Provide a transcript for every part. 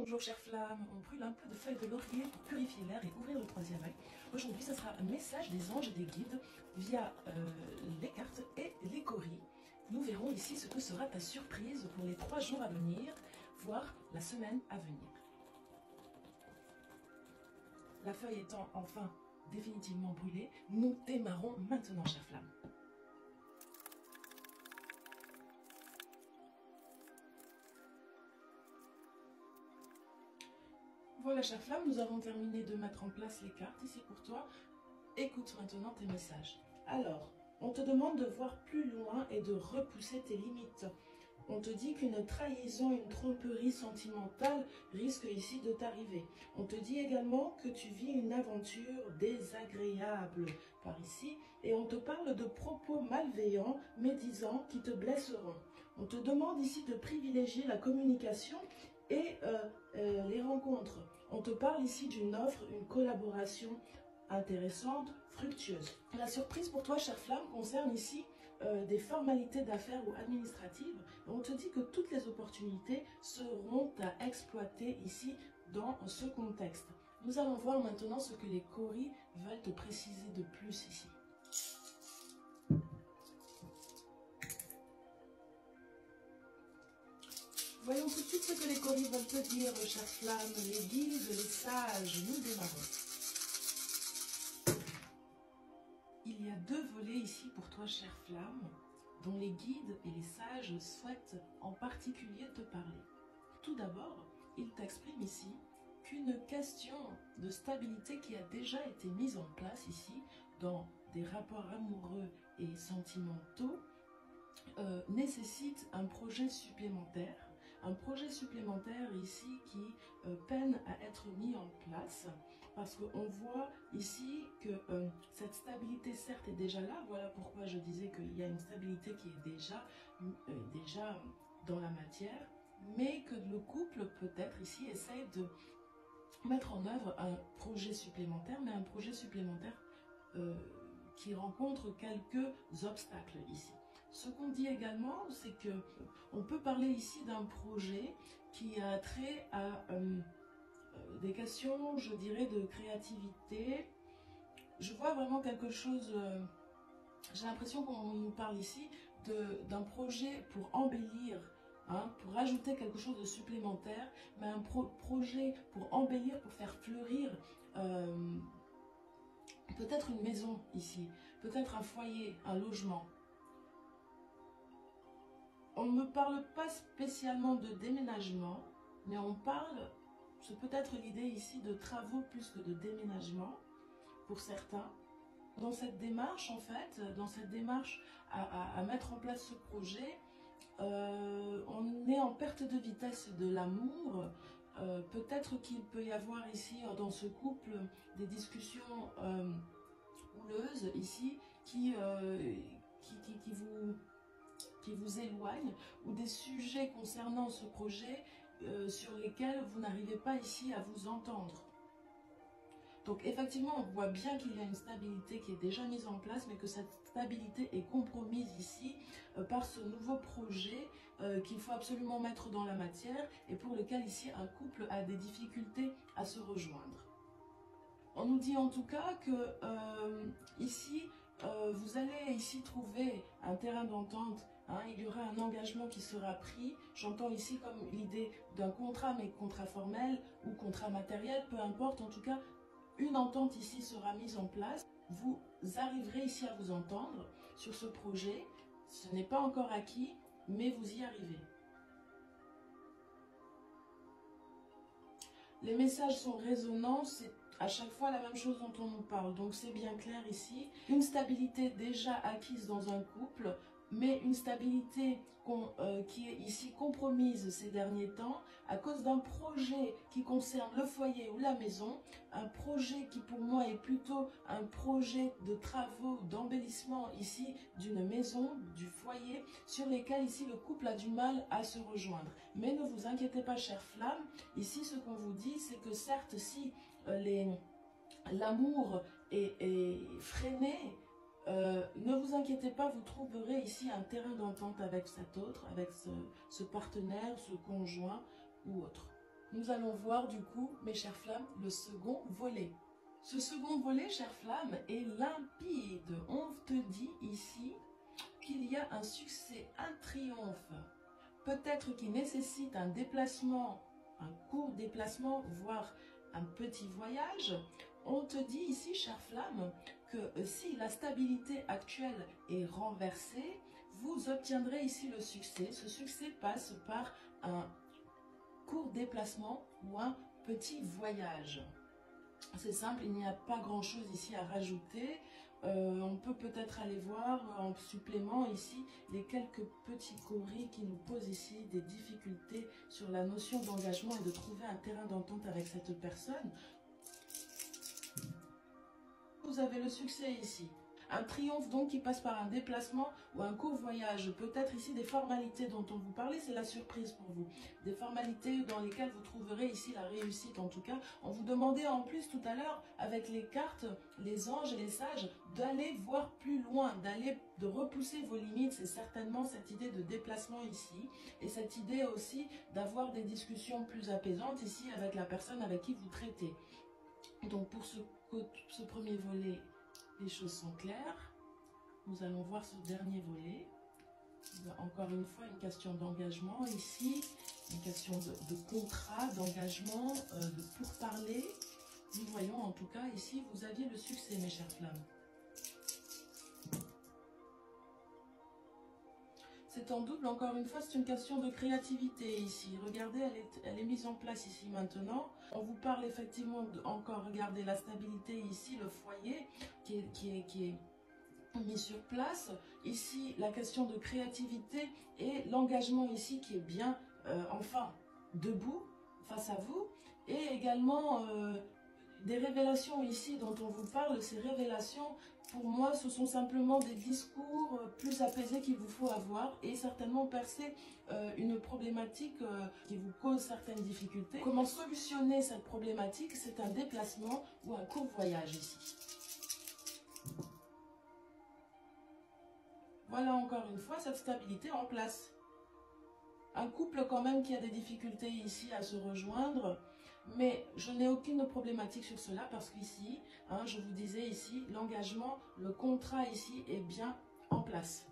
Bonjour chère flamme, on brûle un peu de feuilles de laurier pour purifier l'air et ouvrir le troisième œil. Aujourd'hui, ce sera un message des anges et des guides via les cartes et les coris. Nous verrons ici ce que sera ta surprise pour les 3 jours à venir, voire la semaine à venir. La feuille étant enfin définitivement brûlée, nous démarrons maintenant chère flamme. Voilà, chère flamme, nous avons terminé de mettre en place les cartes ici pour toi. Écoute maintenant tes messages. Alors, on te demande de voir plus loin et de repousser tes limites. On te dit qu'une trahison, une tromperie sentimentale risque ici de t'arriver. On te dit également que tu vis une aventure désagréable par ici et on te parle de propos malveillants, médisants qui te blesseront. On te demande ici de privilégier la communication et les rencontres. On te parle ici d'une offre, une collaboration intéressante, fructueuse. La surprise pour toi, chère flamme, concerne ici des formalités d'affaires ou administratives. On te dit que toutes les opportunités seront à exploiter ici dans ce contexte. Nous allons voir maintenant ce que les coris veulent te préciser de plus ici. Voyons tout de suite ce que les coris veulent te dire, chère flamme, les guides, les sages. Nous démarrons. Il y a 2 volets ici pour toi, chère flamme, dont les guides et les sages souhaitent en particulier te parler. Tout d'abord, ils t'expriment ici qu'une question de stabilité qui a déjà été mise en place ici dans des rapports amoureux et sentimentaux nécessite un projet supplémentaire. Un projet supplémentaire ici qui peine à être mis en place parce qu'on voit ici que cette stabilité certes est déjà là, voilà pourquoi je disais qu'il y a une stabilité qui est déjà dans la matière, mais que le couple peut-être ici essaye de mettre en œuvre un projet supplémentaire, mais un projet supplémentaire qui rencontre quelques obstacles ici. Ce qu'on dit également, c'est que on peut parler ici d'un projet qui a trait à des questions, je dirais, de créativité. Je vois vraiment quelque chose, j'ai l'impression qu'on nous parle ici d'un projet pour embellir, pour ajouter quelque chose de supplémentaire, mais un projet pour embellir, pour faire fleurir peut-être une maison ici, peut-être un foyer, un logement. On ne me parle pas spécialement de déménagement, mais on parle, c'est peut-être l'idée ici de travaux plus que de déménagement pour certains. Dans cette démarche, en fait, dans cette démarche à mettre en place ce projet, on est en perte de vitesse de l'amour. Peut-être qu'il peut y avoir ici, dans ce couple, des discussions houleuses ici qui vous éloignent ou des sujets concernant ce projet sur lesquels vous n'arrivez pas ici à vous entendre. Donc effectivement, on voit bien qu'il y a une stabilité qui est déjà mise en place, mais que cette stabilité est compromise ici par ce nouveau projet qu'il faut absolument mettre dans la matière et pour lequel ici un couple a des difficultés à se rejoindre. On nous dit en tout cas que ici, vous allez ici trouver un terrain d'entente. Il y aura un engagement qui sera pris. J'entends ici comme l'idée d'un contrat, mais contrat formel ou contrat matériel, peu importe. En tout cas, une entente ici sera mise en place. Vous arriverez ici à vous entendre sur ce projet. Ce n'est pas encore acquis, mais vous y arrivez. Les messages sont résonnants, c'est à chaque fois la même chose dont on nous parle, donc c'est bien clair ici. Une stabilité déjà acquise dans un couple, mais une stabilité qui est ici compromise ces derniers temps à cause d'un projet qui concerne le foyer ou la maison, un projet qui pour moi est plutôt un projet de travaux, d'embellissement ici d'une maison, du foyer, sur lesquels ici le couple a du mal à se rejoindre. Mais ne vous inquiétez pas, chère flamme, ici ce qu'on vous dit, c'est que certes si l'amour est freiné, ne vous inquiétez pas, vous trouverez ici un terrain d'entente avec cet autre, avec ce partenaire, ce conjoint ou autre. Nous allons voir du coup, mes chères flammes, le second volet. Ce second volet, chères flammes, est limpide. On te dit ici qu'il y a un succès, un triomphe, peut-être qui nécessite un déplacement, un court déplacement, voire un petit voyage. On te dit ici, chère flamme, que si la stabilité actuelle est renversée, vous obtiendrez ici le succès. Ce succès passe par un court déplacement ou un petit voyage. C'est simple, il n'y a pas grand chose ici à rajouter. On peut peut-être aller voir en supplément ici les quelques petits coris qui nous posent ici des difficultés sur la notion d'engagement et de trouver un terrain d'entente avec cette personne. Vous avez le succès ici. Un triomphe donc qui passe par un déplacement ou un court voyage. Peut-être ici des formalités dont on vous parlait, c'est la surprise pour vous. Des formalités dans lesquelles vous trouverez ici la réussite en tout cas. On vous demandait en plus tout à l'heure avec les cartes, les anges et les sages, d'aller voir plus loin, de repousser vos limites. C'est certainement cette idée de déplacement ici. Et cette idée aussi d'avoir des discussions plus apaisantes ici avec la personne avec qui vous traitez. Donc pour ce premier volet, les choses sont claires. Nous allons voir ce dernier volet. Encore une fois, une question d'engagement ici, une question de contrat, d'engagement, de pourparler. Nous voyons en tout cas ici, vous aviez le succès, mes chères flammes. C'est en double, encore une fois, c'est une question de créativité ici. Regardez, elle est mise en place ici maintenant. On vous parle effectivement encore, regardez la stabilité ici, le foyer qui est mis sur place. Ici, la question de créativité et l'engagement ici qui est bien, enfin, debout face à vous. Et également des révélations ici dont on vous parle, ces révélations, pour moi, ce sont simplement des discours plus apaisés qu'il vous faut avoir et certainement percer une problématique qui vous cause certaines difficultés. Comment solutionner cette problématique? C'est un déplacement ou un court voyage ici. Voilà encore une fois cette stabilité en place. Un couple quand même qui a des difficultés ici à se rejoindre, mais je n'ai aucune problématique sur cela parce qu'ici, hein, je vous disais ici, l'engagement, le contrat ici est bien en place.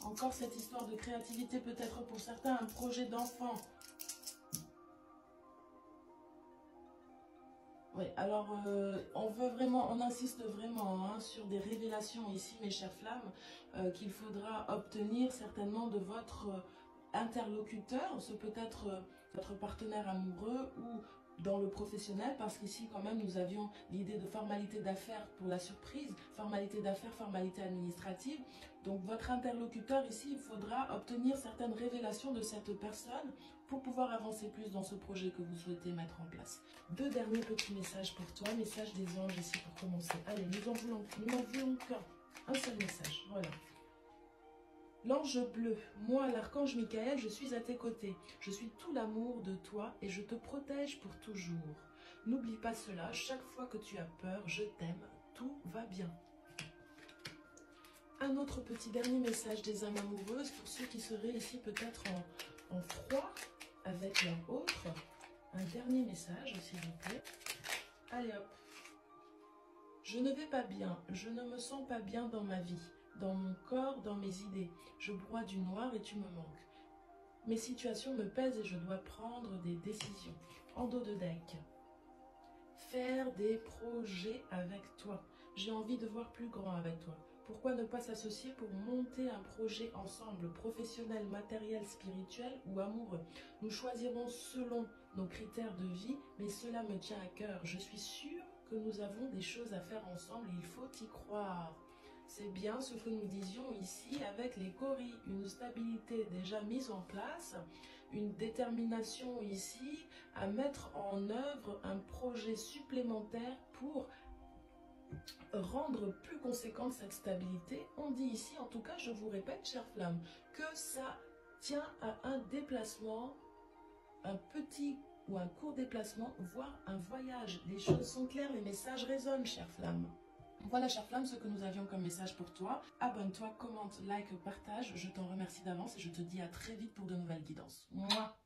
Encore cette histoire de créativité, peut-être pour certains, un projet d'enfant. Oui, alors on insiste vraiment hein, sur des révélations ici, mes chères flammes, qu'il faudra obtenir certainement de votre interlocuteur, ce peut être votre partenaire amoureux ou dans le professionnel, parce qu'ici quand même nous avions l'idée de formalité d'affaires pour la surprise, formalité d'affaires, formalité administrative. Donc votre interlocuteur ici, il faudra obtenir certaines révélations de cette personne pour pouvoir avancer plus dans ce projet que vous souhaitez mettre en place. Deux derniers petits messages pour toi, message des anges ici pour commencer. Allez, nous n'en voulons qu'un seul message, voilà. L'ange bleu, moi l'archange Michael, je suis à tes côtés. Je suis tout l'amour de toi et je te protège pour toujours. N'oublie pas cela, chaque fois que tu as peur, je t'aime, tout va bien. Un autre petit dernier message des âmes amoureuses pour ceux qui seraient ici peut-être en froid avec l'un autre. Un dernier message, s'il vous plaît. Allez hop. Je ne vais pas bien, je ne me sens pas bien dans ma vie. Dans mon corps, dans mes idées. Je broie du noir et tu me manques. Mes situations me pèsent et je dois prendre des décisions. En dos de deck. Faire des projets avec toi. J'ai envie de voir plus grand avec toi. Pourquoi ne pas s'associer pour monter un projet ensemble, professionnel, matériel, spirituel ou amoureux? Nous choisirons selon nos critères de vie, mais cela me tient à cœur. Je suis sûre que nous avons des choses à faire ensemble et il faut y croire. C'est bien ce que nous disions ici avec les coris, une stabilité déjà mise en place, une détermination ici à mettre en œuvre un projet supplémentaire pour rendre plus conséquente cette stabilité. On dit ici, en tout cas, je vous répète, chère flamme, que ça tient à un déplacement, un petit ou un court déplacement, voire un voyage. Les choses sont claires, les messages résonnent, chère flamme. Voilà, chère flamme, ce que nous avions comme message pour toi. Abonne-toi, commente, like, partage. Je t'en remercie d'avance et je te dis à très vite pour de nouvelles guidances. Mouah.